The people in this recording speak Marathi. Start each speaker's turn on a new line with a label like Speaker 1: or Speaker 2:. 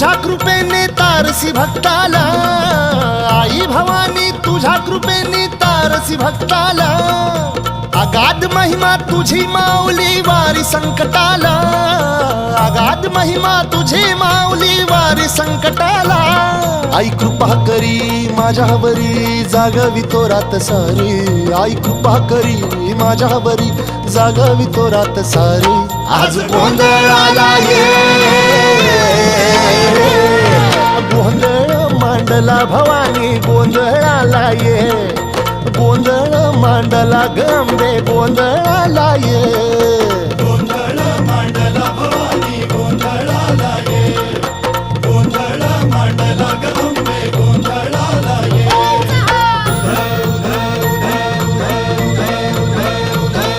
Speaker 1: तुझ्या कृपेने तारसी भक्ताला, आई भवानी तुझ्या कृपेने तारसी भक्ताला, अगाध महिमा तुझी माऊली वारी संकटाला, अगाध महिमा तुझी माऊली वारी संकटाला. आई कृपा करी माझ्यावरी जागवी तो रात सारी, आई कृपा करी माझ्यावरी जागवी तो रात सारी. आज गोंधळाला ये, गोंधळ मांडला भवानी गोंधळाला ये, गोंधळ मांडला गंबे गोंधळाला ये.